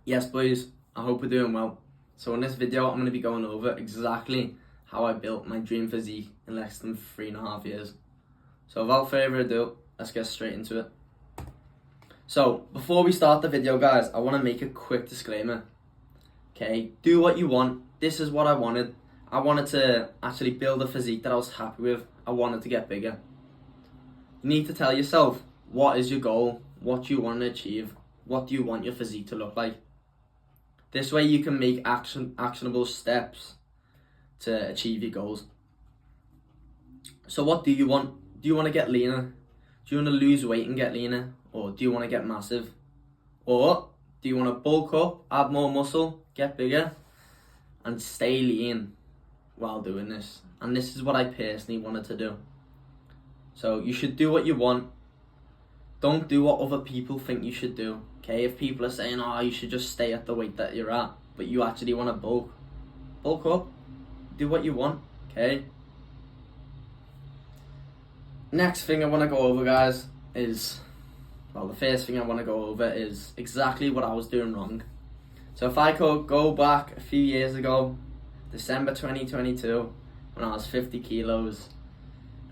Yes boys, I hope we're doing well. So in this video I'm going to be going over exactly how I built my dream physique in less than 3.5 years. So without further ado, let's get straight into it. So before we start the video guys, I want to make a quick disclaimer. Okay, do what you want. This is what I wanted. I wanted to actually build a physique that I was happy with. I wanted to get bigger. You need to tell yourself, what is your goal? What do you want to achieve? What do you want your physique to look like? This way you can make actionable steps to achieve your goals. So what do you want? Do you want to get leaner? Do you want to lose weight and get leaner? Or do you want to get massive? Or do you want to bulk up, add more muscle, get bigger, and stay lean while doing this? And this is what I personally wanted to do. So you should do what you want. Don't do what other people think you should do. Okay, if people are saying, oh, you should just stay at the weight that you're at, but you actually want to bulk up, do what you want, okay? Next thing I want to go over, guys, is, well, the first thing I want to go over is exactly what I was doing wrong. So if I could go back a few years ago, December 2022, when I was 50 kilos,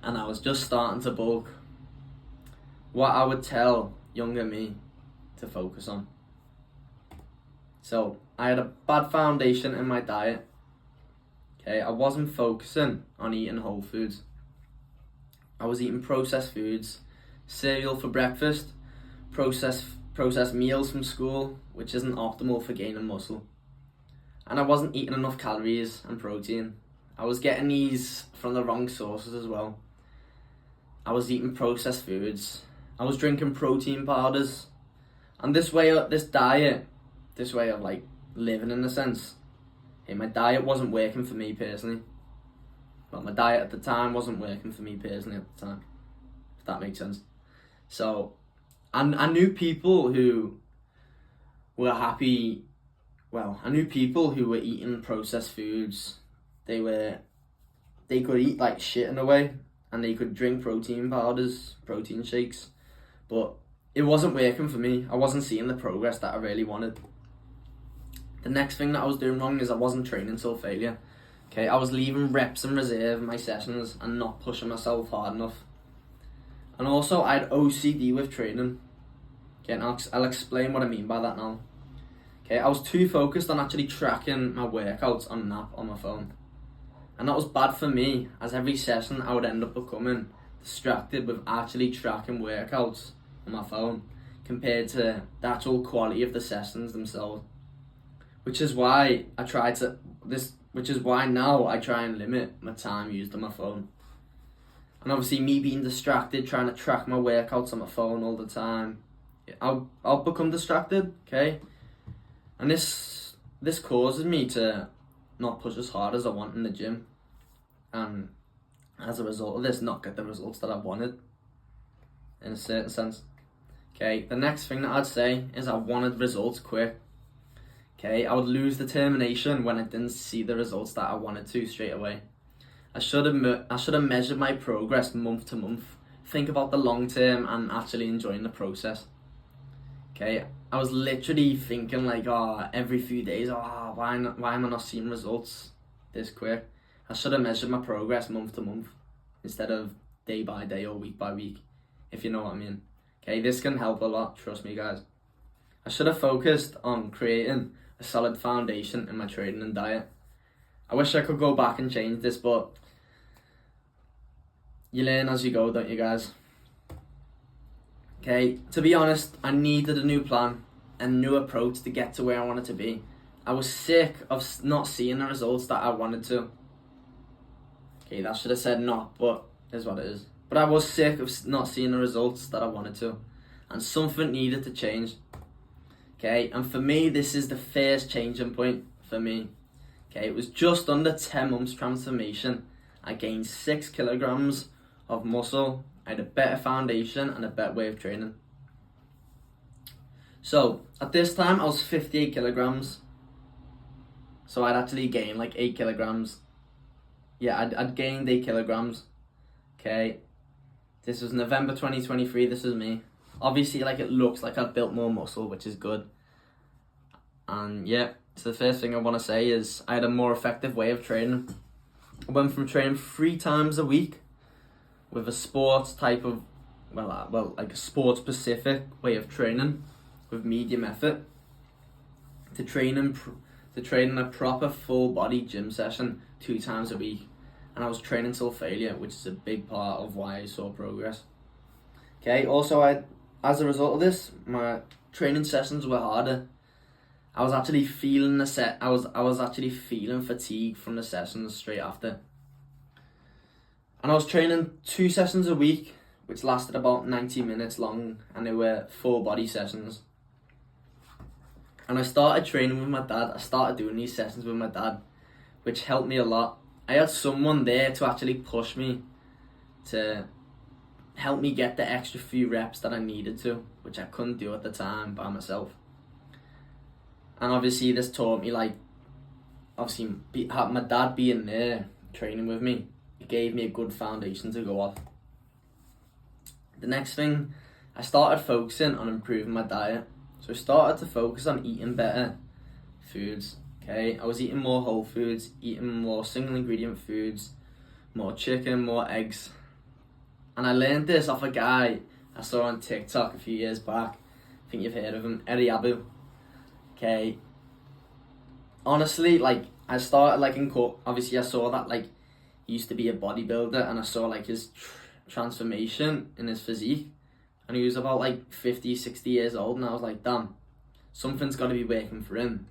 and I was just starting to bulk, what I would tell younger me to focus on. So I had a bad foundation in my diet. Okay, I wasn't focusing on eating whole foods. I was eating processed foods, cereal for breakfast, processed meals from school, which isn't optimal for gaining muscle. And I wasn't eating enough calories and protein. I was getting these from the wrong sources as well. I was eating processed foods. I was drinking protein powders. And this way of like living in a sense, hey, my diet wasn't working for me personally. Well, my diet at the time wasn't working for me personally at the time, if that makes sense. So, I knew people who were happy, well, I knew people who were eating processed foods. They could eat like shit in a way, and they could drink protein powders, protein shakes, but it wasn't working for me. I wasn't seeing the progress that I really wanted. The next thing that I was doing wrong is I wasn't training till failure. Okay, I was leaving reps in reserve in my sessions and not pushing myself hard enough. And also I had OCD with training. Okay, and I'll explain what I mean by that now. Okay, I was too focused on actually tracking my workouts on an app on my phone. And that was bad for me, as every session I would end up becoming distracted with actually tracking workouts on my phone compared to the actual quality of the sessions themselves. Which is why now I try and limit my time used on my phone. And obviously me being distracted, trying to track my workouts on my phone all the time, I'll become distracted, okay? And this causes me to not push as hard as I want in the gym. And as a result of this, not get the results that I wanted, in a certain sense. Okay, the next thing that I'd say is I wanted results quick. Okay, I would lose determination when I didn't see the results that I wanted to straight away. I should have measured my progress month to month. Think about the long term and actually enjoying the process. Okay, I was literally thinking like, every few days, why am I not seeing results this quick? I should have measured my progress month to month instead of day by day or week by week, if you know what I mean. Okay, this can help a lot, trust me guys. I should have focused on creating a solid foundation in my training and diet. I wish I could go back and change this, but you learn as you go, don't you guys? Okay, to be honest, I needed a new plan, a new approach to get to where I wanted to be. I was sick of not seeing the results that I wanted to. Okay, that should have said not, but is what it is. But I was sick of not seeing the results that I wanted to, and something needed to change. Okay, and for me, this is the first changing point for me. Okay, it was just under 10 months transformation. I gained 6 kilograms of muscle. I had a better foundation and a better way of training. So, at this time, I was 58 kilograms. So I'd actually gained like 8 kilograms. Yeah, I'd gained 8 kilograms. Okay, this was November 2023, this is me. Obviously, like, it looks like I've built more muscle, which is good. And yeah, so the first thing I want to say is I had a more effective way of training. I went from training 3 times a week with a sports type of, like a sports specific way of training with medium effort, to training a proper full body gym session 2 times a week. And I was training till failure, which is a big part of why I saw progress. Okay, also as a result of this, my training sessions were harder. I was actually feeling I was actually feeling fatigue from the sessions straight after. And I was training 2 sessions a week, which lasted about 90 minutes long, and they were full body sessions. And I started training with my dad. I started doing these sessions with my dad, which helped me a lot. I had someone there to actually push me, to help me get the extra few reps that I needed to, which I couldn't do at the time by myself. And obviously this taught me, like, my dad being there training with me, it gave me a good foundation to go off. The next thing, I started focusing on improving my diet. So I started to focus on eating better foods. Okay, I was eating more whole foods, eating more single ingredient foods, more chicken, more eggs. And I learned this off a guy I saw on TikTok a few years back. I think you've heard of him, Abu. Okay. Honestly, like, I started like obviously I saw that like he used to be a bodybuilder, and I saw like his transformation in his physique, and he was about like 50, 60 years old, and I was like, damn, something's got to be working for him.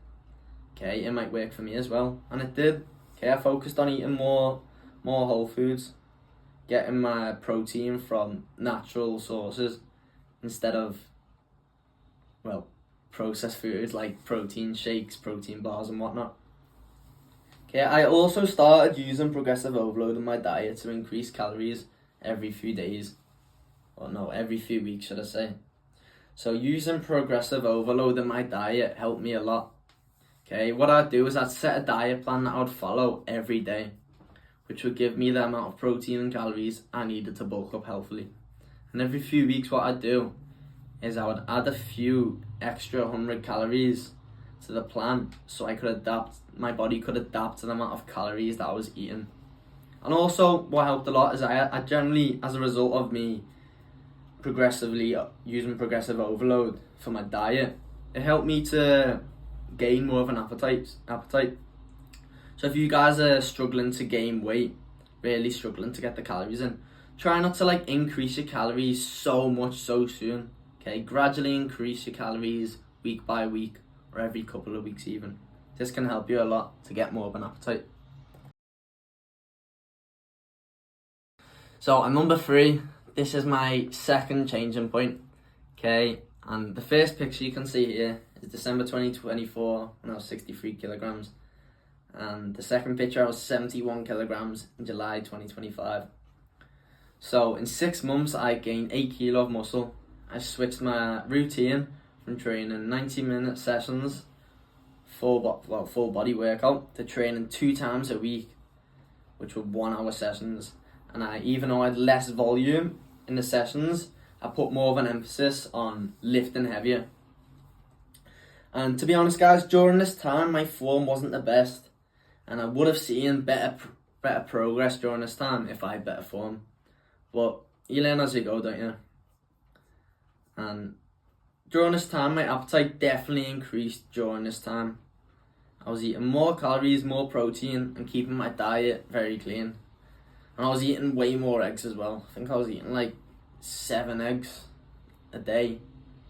Okay, it might work for me as well, and it did. Okay, I focused on eating more whole foods, getting my protein from natural sources instead of, well, processed foods like protein shakes, protein bars and whatnot. Okay, I also started using progressive overload in my diet to increase calories every few days. Or no, every few weeks, should I say. So using progressive overload in my diet helped me a lot. Okay, what I'd do is I'd set a diet plan that I would follow every day, which would give me the amount of protein and calories I needed to bulk up healthily. And every few weeks what I'd do is I would add a few extra 100 calories to the plan, so my body could adapt to the amount of calories that I was eating. And also what helped a lot is I generally, as a result of me progressively using progressive overload for my diet, it helped me to gain more of an appetite. So if you guys are struggling to gain weight, really struggling to get the calories in, try not to like increase your calories so much so soon. Okay, gradually increase your calories week by week, or every couple of weeks even. This can help you a lot to get more of an appetite. So at number 3, this is my second changing point. Okay, and the first picture you can see here is December 2024 when I was 63 kilograms. And the second picture I was 71 kilograms in July 2025. So in 6 months I gained 8 kilo of muscle. I switched my routine from training 90-minute sessions, full body workout, to training 2 times a week, which were 1-hour sessions. And even though I had less volume in the sessions, I put more of an emphasis on lifting heavier. And to be honest guys, during this time my form wasn't the best, and I would have seen better progress during this time if I had better form. But you learn as you go, don't you? And during this time, my appetite definitely increased during this time. I was eating more calories, more protein, and keeping my diet very clean. And I was eating way more eggs as well. I think I was eating like 7 eggs a day.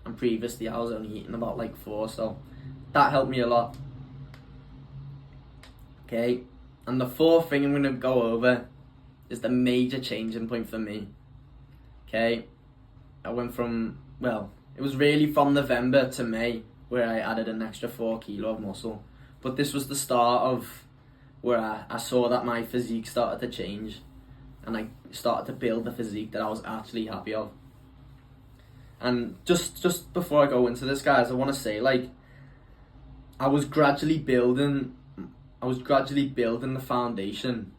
And previously I was only eating about like 4, so that helped me a lot. Okay, and the 4th thing I'm going to go over is the major changing point for me. Okay, I went from, it was really from November to May where I added an extra 4 kilo of muscle. But this was the start of where I saw that my physique started to change, and I started to build the physique that I was actually happy of. And just before I go into this, guys, I want to say, like, I was gradually building the foundation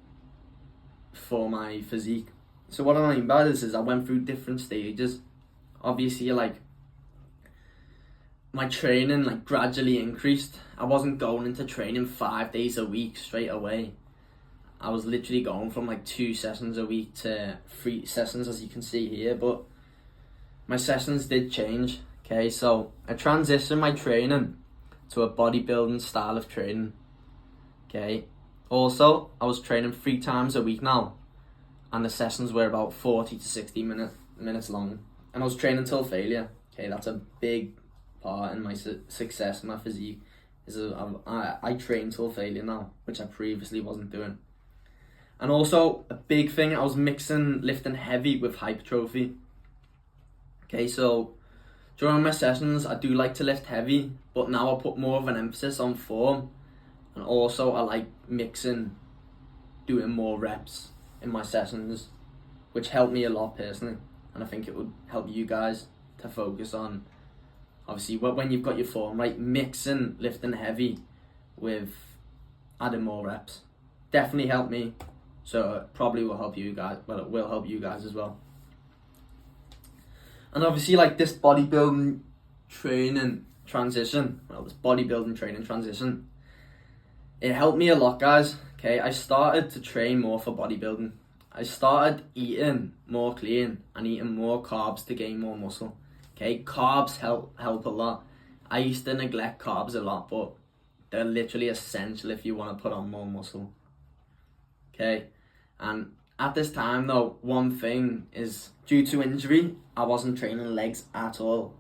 for my physique. So what I mean by this is I went through different stages. Obviously, like, my training like gradually increased. I wasn't going into training 5 days a week straight away. I was literally going from like 2 sessions a week to 3 sessions, as you can see here, but my sessions did change. Okay, so I transitioned my training to a bodybuilding style of training. Okay, also I was training 3 times a week now, and the sessions were about 40 to 60 minutes long, and I was training till failure. Okay, that's a big part in my success, my physique, is I train till failure now, which I previously wasn't doing. And also a big thing, I was mixing lifting heavy with hypertrophy. Okay, so during my sessions I do like to lift heavy, but now I put more of an emphasis on form, and also I like mixing, doing more reps in my sessions, which helped me a lot personally, and I think it would help you guys to focus on, obviously when you've got your form right, mixing lifting heavy with adding more reps definitely helped me, so it probably will help you guys. Well, it will help you guys as well. And obviously, like this bodybuilding training transition, it helped me a lot, guys. Okay, I started to train more for bodybuilding. I started eating more clean and eating more carbs to gain more muscle. Okay, carbs help a lot. I used to neglect carbs a lot, but they're literally essential if you want to put on more muscle. Okay, and at this time though, one thing is, due to injury, I wasn't training legs at all.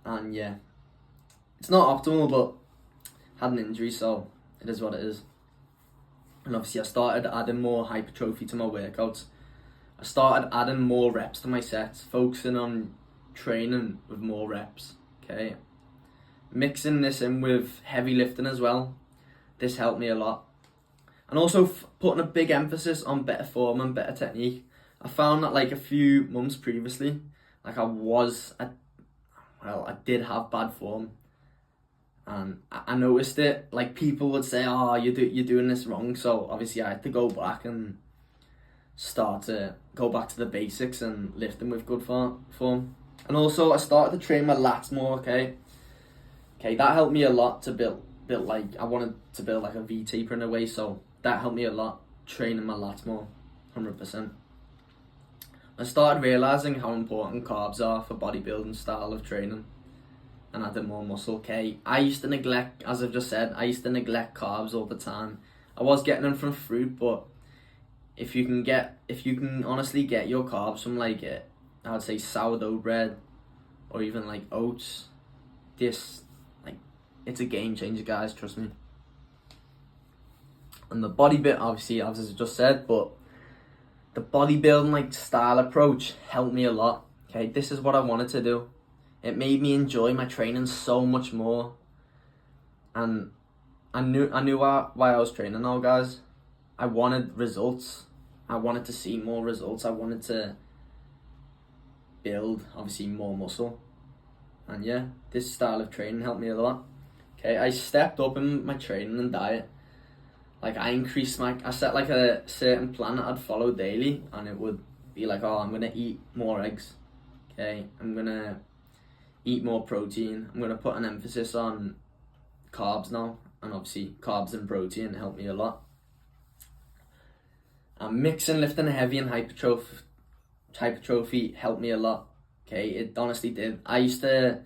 And yeah, it's not optimal, but I had an injury, so it is what it is. And obviously I started adding more hypertrophy to my workouts. I started adding more reps to my sets, focusing on training with more reps. Okay, mixing this in with heavy lifting as well. This helped me a lot. And also putting a big emphasis on better form and better technique. I found that like a few months previously, like I did have bad form, and I noticed it. Like people would say, "Oh, you're doing this wrong." So obviously I had to go back and start to go back to the basics and lifting with good form. And also I started to train my lats more. Okay, that helped me a lot to build like, I wanted to build like a V-taper in a way, so that helped me a lot, training my lats more, 100%. I started realising how important carbs are for bodybuilding style of training and adding more muscle. Okay, I used to neglect, as I've just said, carbs all the time. I was getting them from fruit, but if you can honestly get your carbs from like I would say sourdough bread or even like oats, it's a game changer, guys, trust me. And the body bit, obviously, as I just said, but the bodybuilding like style approach helped me a lot. Okay, this is what I wanted to do. It made me enjoy my training so much more, and I knew why I was training now, guys. I wanted results. I wanted to see more results. I wanted to build, obviously, more muscle. And yeah, this style of training helped me a lot. Okay, I stepped up in my training and diet. Like I set like a certain plan that I'd follow daily, and it would be like, oh, I'm gonna eat more eggs. Okay, I'm gonna eat more protein. I'm gonna put an emphasis on carbs now, and obviously carbs and protein helped me a lot. And mixing lifting heavy and hypertrophy helped me a lot. Okay, it honestly did. I used to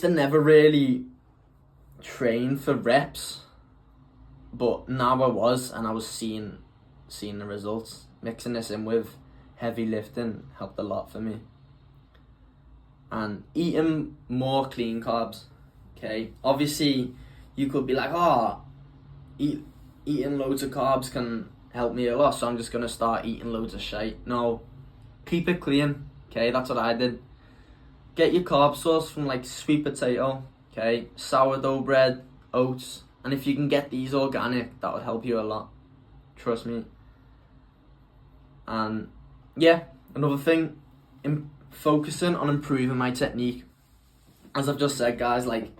never really train for reps, but now I was seeing the results. Mixing this in with heavy lifting helped a lot for me. And eating more clean carbs. Okay, obviously you could be like, oh, eating loads of carbs can help me a lot, so I'm just gonna start eating loads of shite. No, keep it clean. Okay, that's what I did. Get your carb source from like sweet potato, okay, sourdough bread, oats, and if you can get these organic, that would help you a lot. Trust me. And yeah, another thing, focusing on improving my technique. As I've just said, guys, like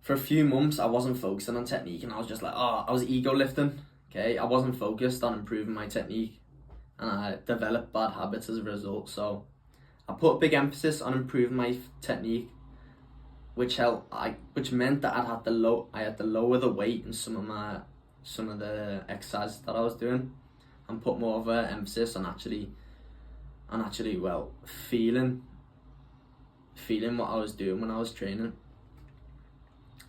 for a few months I wasn't focusing on technique, and I was just like, I was ego lifting. Okay, I wasn't focused on improving my technique, and I developed bad habits as a result. So I put a big emphasis on improving my technique, which meant that I had to lower the weight in some of the exercises that I was doing, and put more of an emphasis on actually feeling what I was doing when I was training.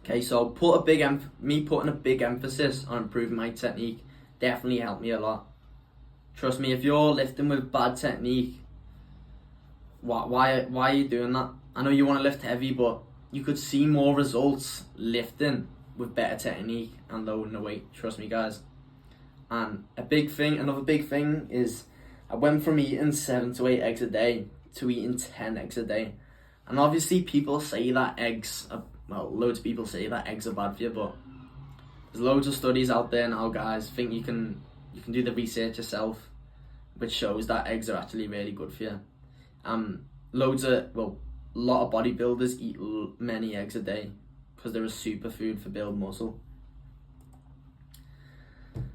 Okay, so putting a big emphasis on improving my technique definitely helped me a lot. Trust me, if you're lifting with bad technique, why are you doing that? I know you want to lift heavy, but you could see more results lifting with better technique and lowering the weight. Trust me, guys. And another big thing is I went from eating 7 to 8 eggs a day to eating 10 eggs a day. And obviously people say that loads of people say that eggs are bad for you, but there's loads of studies out there now, guys. I think you can do the research yourself, which shows that eggs are actually really good for you. A lot of bodybuilders eat many eggs a day because they're a superfood for build muscle.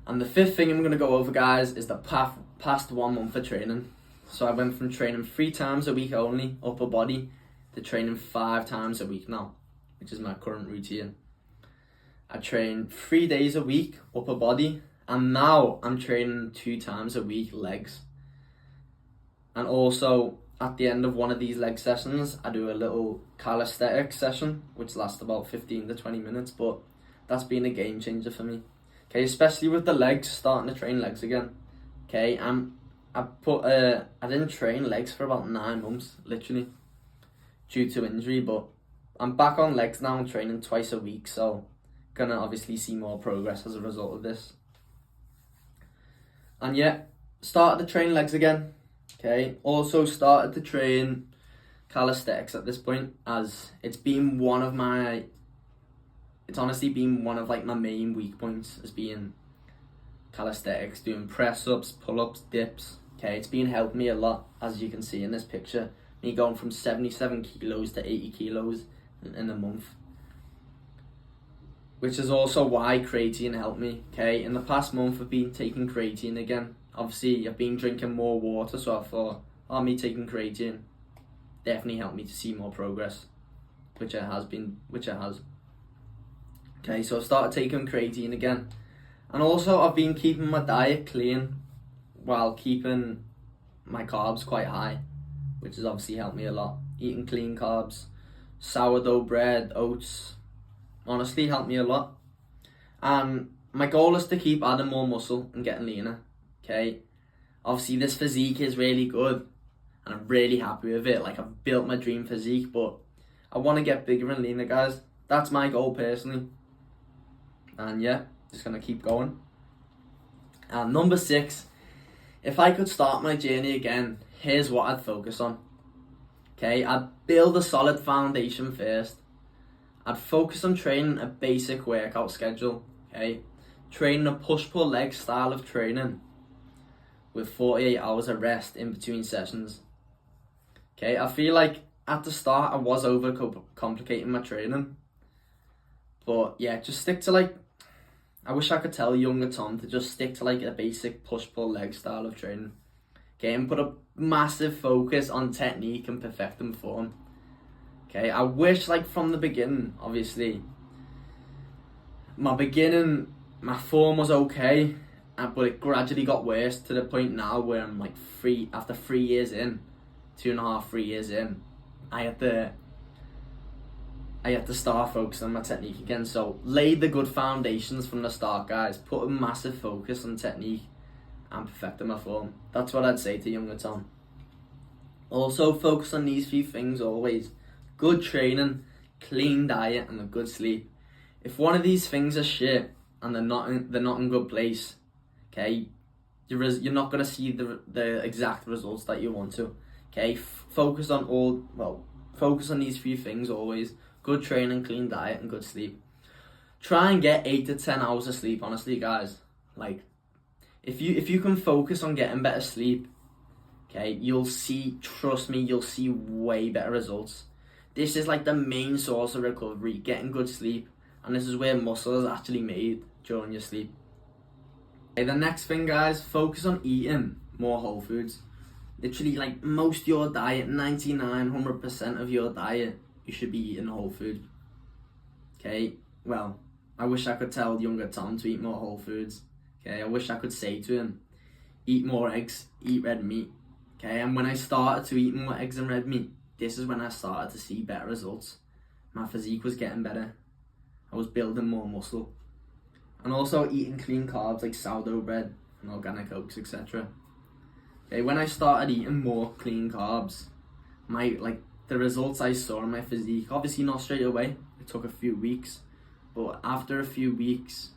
And the fifth thing I'm going to go over, guys, is the past 1 month of training. So I went from training 3 times a week only, upper body, to training 5 times a week now, which is my current routine. I train 3 days a week, upper body, and now I'm training 2 times a week, legs. And also, at the end of one of these leg sessions, I do a little calisthenics session, which lasts about 15 to 20 minutes, but that's been a game changer for me. Okay, especially with the legs, starting to train legs again. Okay, I didn't train legs for about 9 months, literally, due to injury, but I'm back on legs now. I'm training twice a week, so gonna obviously see more progress as a result of this. And yeah, started to train legs again. Okay, also started to train calisthenics at this point, as it's honestly been one of like my main weak points, as being calisthenics, doing press ups, pull ups, dips. Okay, it's been helping me a lot, as you can see in this picture. Me going from 77 kilos to 80 kilos in a month, which is also why creatine helped me. Okay, in the past month I've been taking creatine again. Obviously I've been drinking more water, so I thought, me taking creatine definitely helped me to see more progress, which it has. Okay, so I started taking creatine again, and also I've been keeping my diet clean while keeping my carbs quite high, which has obviously helped me a lot. Eating clean carbs, sourdough bread, oats, honestly helped me a lot. And my goal is to keep adding more muscle and getting leaner. Okay, obviously this physique is really good and I'm really happy with it. Like, I've built my dream physique, but I want to get bigger and leaner, guys. That's my goal personally. And yeah, just gonna keep going. And number 6, if I could start my journey again, here's what I'd focus on. Okay, I'd build a solid foundation first. I'd focus on training a basic workout schedule. Okay, training a push-pull leg style of training with 48 hours of rest in between sessions. Okay, I feel like at the start I was overcomplicating my training, but yeah, just stick to I wish I could tell younger Tom to just stick to a basic push-pull leg style of training. Okay, and put a massive focus on technique and perfecting form. Okay, I wish from the beginning, obviously, my form was okay, but it gradually got worse to the point now where I'm after 3 years in, 2.5, 3 years in, I had to start focusing on my technique again. So lay the good foundations from the start, guys. Put a massive focus on technique and perfecting my form. That's what I'd say to younger Tom. Also focus on these few things always: good training, clean diet, and a good sleep. If one of these things are shit and they're not in good place, okay, you're not gonna see the exact results that you want to. Okay, focus on these few things always: good training, clean diet, and good sleep. Try and get 8 to 10 hours of sleep. Honestly, guys, if you can focus on getting better sleep, okay, trust me, you'll see way better results. This is the main source of recovery, getting good sleep, and this is where muscle is actually made, during your sleep. Okay, the next thing, guys, focus on eating more whole foods. Literally, like, most of your diet, 99, 100% of your diet, you should be eating whole food. Okay, well, I wish I could tell younger Tom to eat more whole foods. Okay, I wish I could say to him, eat more eggs, eat red meat. Okay, and when I started to eat more eggs and red meat, this is when I started to see better results. My physique was getting better. I was building more muscle. And also eating clean carbs like sourdough bread and organic oats, etc. Okay, when I started eating more clean carbs, the results I saw in my physique, obviously not straight away, it took a few weeks, but after a few weeks,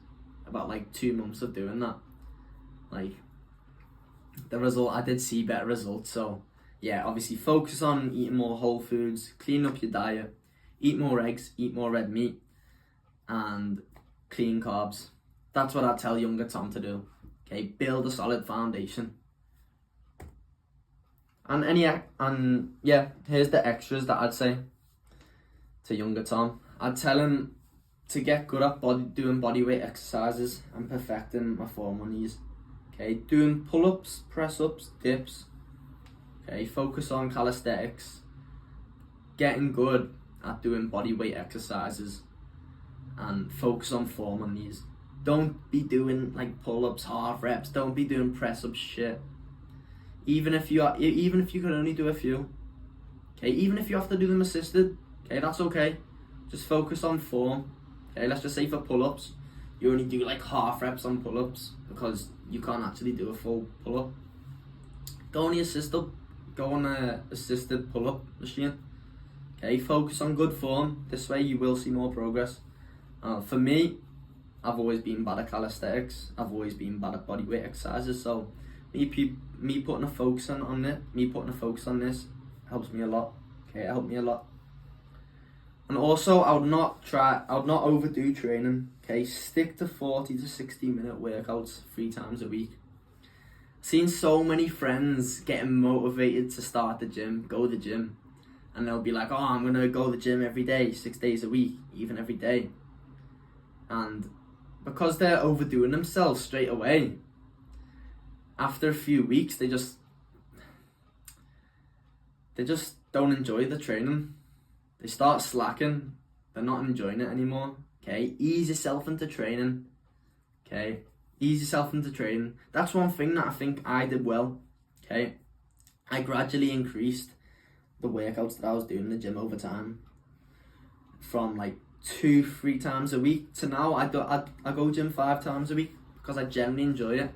about like 2 months of doing that, like, the result, I did see better results. So yeah, obviously focus on eating more whole foods, clean up your diet, eat more eggs, eat more red meat, and clean carbs. That's what I tell younger Tom to do. Okay, build a solid foundation. And yeah, here's the extras that I'd say to younger Tom. I'd tell him to get good at doing body weight exercises and perfecting my form on these. Okay, doing pull-ups, press-ups, dips. Okay, focus on calisthenics. Getting good at doing body weight exercises and focus on form on these. Don't be doing like pull-ups, half reps. Don't be doing press-up shit. Even if you can only do a few. Okay, even if you have to do them assisted. Okay, that's okay. Just focus on form. Okay, let's just say for pull-ups, you only do like half reps on pull-ups because you can't actually do a full pull-up. Go on a assisted pull-up machine. Okay, focus on good form. This way you will see more progress. For me, I've always been bad at calisthenics. I've always been bad at body weight exercises. So me putting a focus on this helps me a lot. Okay, it helped me a lot. And also, I would not overdo training. Okay, stick to 40 to 60 minute workouts 3 times a week. Seen so many friends getting motivated to start the gym, go to the gym, and they'll be like, oh, I'm gonna go to the gym every day, 6 days a week, even every day. And because they're overdoing themselves straight away, after a few weeks, they just don't enjoy the training. They start slacking. They're not enjoying it anymore. Okay, ease yourself into training. Okay, ease yourself into training. That's one thing that I think I did well. Okay, I gradually increased the workouts that I was doing in the gym over time, from like 2-3 times a week to now I go gym 5 times a week because I genuinely enjoy it.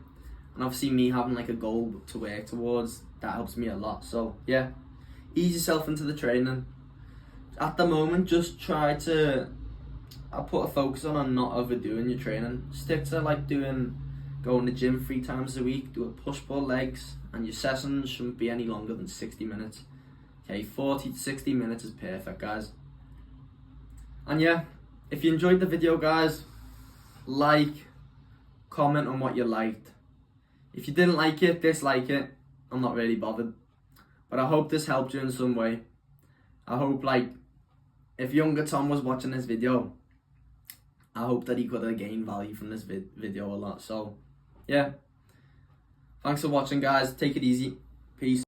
And obviously me having like a goal to work towards, that helps me a lot. So yeah, ease yourself into the training. At the moment, just I put a focus on not overdoing your training. Stick to like going to the gym 3 times a week, do a push-pull legs, and your sessions shouldn't be any longer than 60 minutes. Okay, 40 to 60 minutes is perfect, guys. And yeah, if you enjoyed the video, guys, like, comment on what you liked. If you didn't like it, dislike it. I'm not really bothered. But I hope this helped you in some way. I hope, like, if younger Tom was watching this video, I hope that he could have gained value from this video a lot. So, yeah. Thanks for watching, guys. Take it easy. Peace.